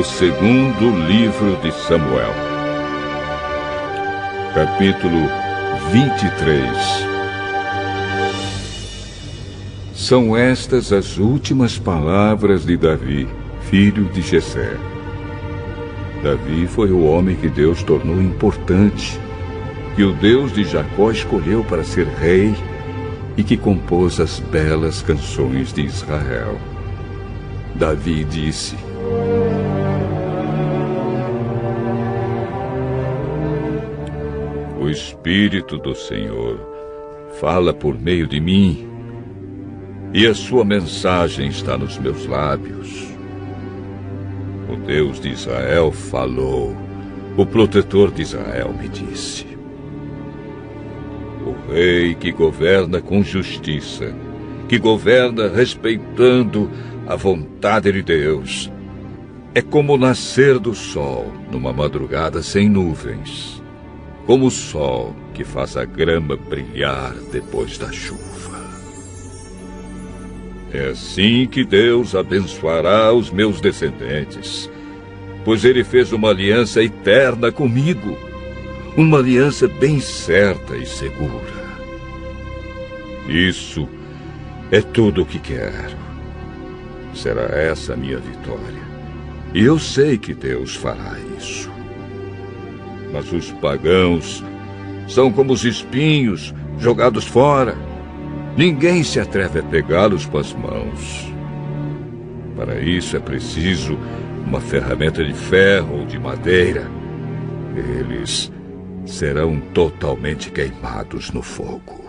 do segundo livro de Samuel, capítulo 23. São estas as últimas palavras de Davi, filho de Jessé. Davi foi o homem que Deus tornou importante, que o Deus de Jacó escolheu para ser rei e que compôs as belas canções de Israel. Davi disse: O Espírito do Senhor fala por meio de mim, e a sua mensagem está nos meus lábios. O Deus de Israel falou, o protetor de Israel me disse. O rei que governa com justiça, que governa respeitando a vontade de Deus, é como o nascer do sol numa madrugada sem nuvens, como o sol que faz a grama brilhar depois da chuva. É assim que Deus abençoará os meus descendentes, pois Ele fez uma aliança eterna comigo, uma aliança bem certa e segura. Isso é tudo o que quero. Será essa a minha vitória. E eu sei que Deus fará isso. Mas os pagãos são como os espinhos jogados fora. Ninguém se atreve a pegá-los com as mãos. Para isso é preciso uma ferramenta de ferro ou de madeira. Eles serão totalmente queimados no fogo.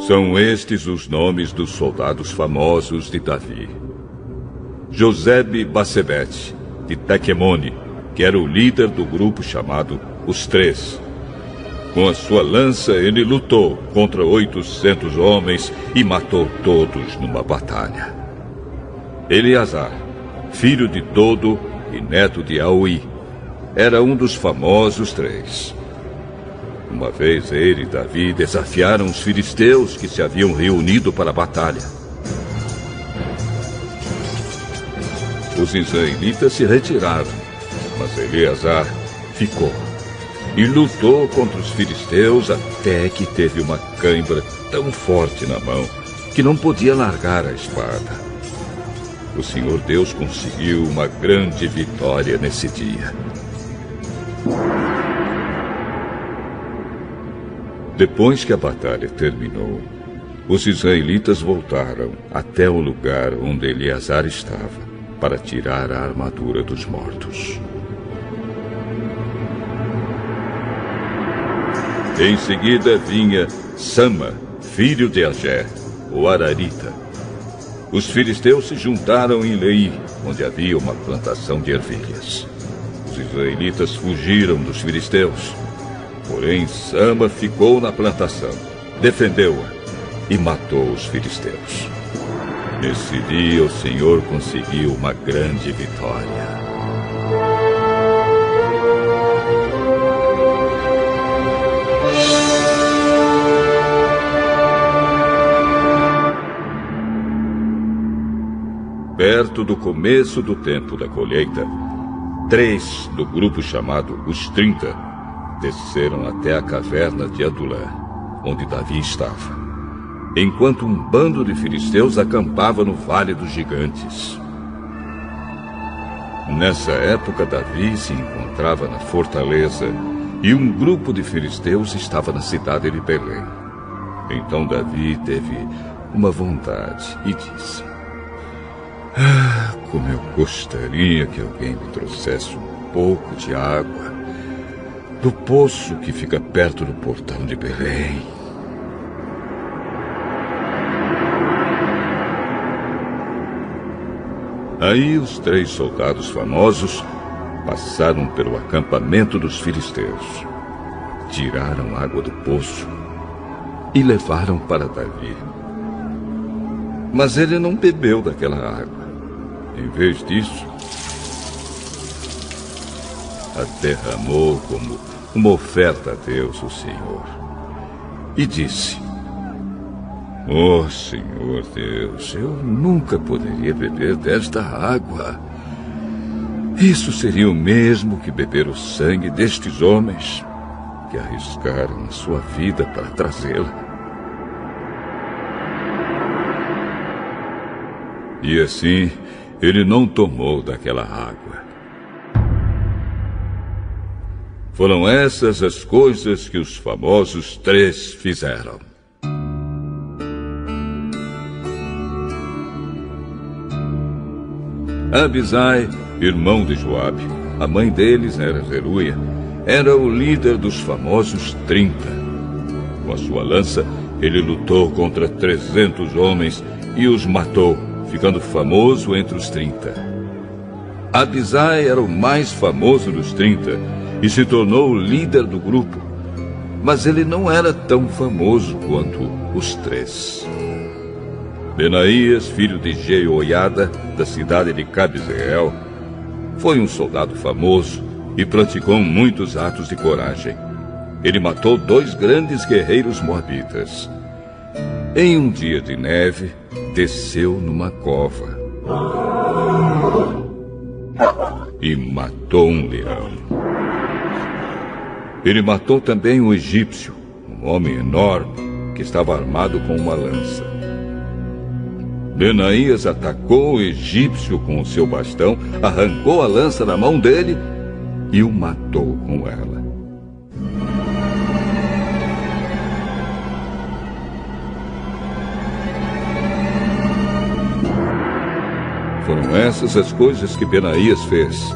São estes os nomes dos soldados famosos de Davi. Josebe-Basebete, de Tequemone, que era o líder do grupo chamado Os Três. Com a sua lança, ele lutou contra 800 homens e matou todos numa batalha. Eleazar, filho de Dodo e neto de Aui, era um dos famosos três. Uma vez ele e Davi desafiaram os filisteus que se haviam reunido para a batalha. Os israelitas se retiraram, mas Eleazar ficou e lutou contra os filisteus até que teve uma cãibra tão forte na mão que não podia largar a espada. O Senhor Deus conseguiu uma grande vitória nesse dia. Depois que a batalha terminou, os israelitas voltaram até o lugar onde Eleazar estava para tirar a armadura dos mortos. Em seguida vinha Sama, filho de Agé, o Ararita. Os filisteus se juntaram em Leí, onde havia uma plantação de ervilhas. Os israelitas fugiram dos filisteus. Porém, Sama ficou na plantação, defendeu-a e matou os filisteus. Nesse dia, o Senhor conseguiu uma grande vitória. Perto do começo do tempo da colheita, 3 do grupo chamado Os 30 desceram até a caverna de Adulã, onde Davi estava, enquanto um bando de filisteus acampava no Vale dos Gigantes. Nessa época, Davi se encontrava na fortaleza e um grupo de filisteus estava na cidade de Belém. Então Davi teve uma vontade e disse: como eu gostaria que alguém me trouxesse um pouco de água do poço que fica perto do portão de Belém. Aí os 3 soldados famosos passaram pelo acampamento dos filisteus, tiraram água do poço e levaram para Davi. Mas ele não bebeu daquela água. Em vez disso, a derramou como uma oferta a Deus, o Senhor. E disse: Oh, Senhor Deus, eu nunca poderia beber desta água. Isso seria o mesmo que beber o sangue destes homens que arriscaram a sua vida para trazê-la. E assim, ele não tomou daquela água. Foram essas as coisas que os famosos 3 fizeram. Abisai, irmão de Joabe, a mãe deles era Zeruia, era o líder dos famosos 30. Com a sua lança, ele lutou contra 300 homens e os matou, ficando famoso entre os 30. Abisai era o mais famoso dos 30 e se tornou o líder do grupo, mas ele não era tão famoso quanto os 3. Benaías, filho de Jeoiada, da cidade de Cabzeel, foi um soldado famoso e praticou muitos atos de coragem. Ele matou 2 grandes guerreiros moabitas. Em um dia de neve, desceu numa cova e matou um leão. Ele matou também um egípcio, um homem enorme, que estava armado com uma lança. Benaías atacou o egípcio com o seu bastão, arrancou a lança da mão dele e o matou com ela. Foram essas as coisas que Benaías fez.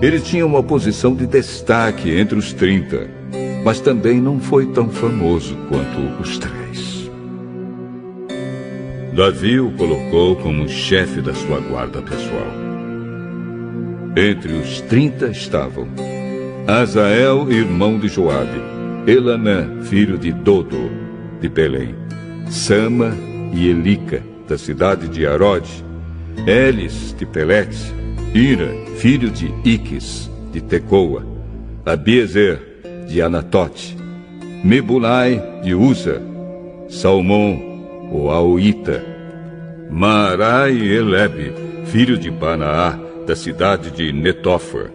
Ele tinha uma posição de destaque entre os 30, mas também não foi tão famoso quanto os 3. Davi o colocou como chefe da sua guarda pessoal. Entre os 30 estavam Azael, irmão de Joabe, Elanã, filho de Dodo, de Belém, Sama e Elica, da cidade de Arode, Elis, de Pelete, Ira, filho de Iques, de Tecoa, Abiezer, de Anatote, Mebulai, de Uza, Salmão, o Aoíta, Maarai e Elebe, filho de Banaá, da cidade de Netófar,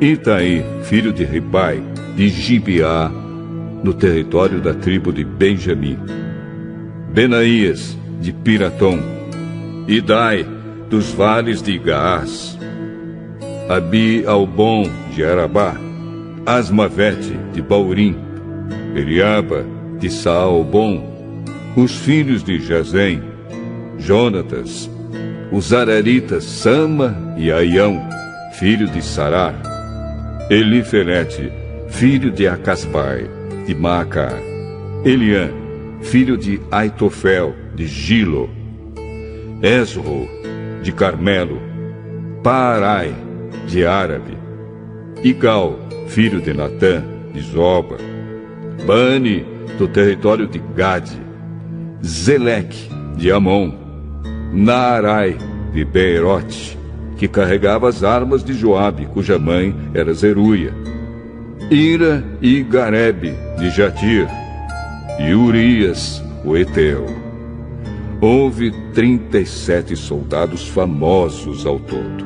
Itaí, filho de Ribai, de Gibeá, no território da tribo de Benjamim, Benaías, de Piratom, Idai, dos vales de Gaás, Abi-Albon, de Arabá, Asmavete, de Baurim, Eliaba, de Saalbon, os filhos de Jazém, Jonatas, os araritas Sama e Aião, filho de Sarar, Elifelete, filho de Acasbai, de Maacá, Eliã, filho de Aitofel, de Gilo, Esro, de Carmelo, Paarai, de Árabe, Igal, filho de Natã, de Zoba, Bani, do território de Gade, Zeleque, de Amon, Naarai, de Beerote, que carregava as armas de Joabe, cuja mãe era Zeruia, Ira e Garebe, de Jatir, e Urias, o Eteu. Houve 37 soldados famosos ao todo.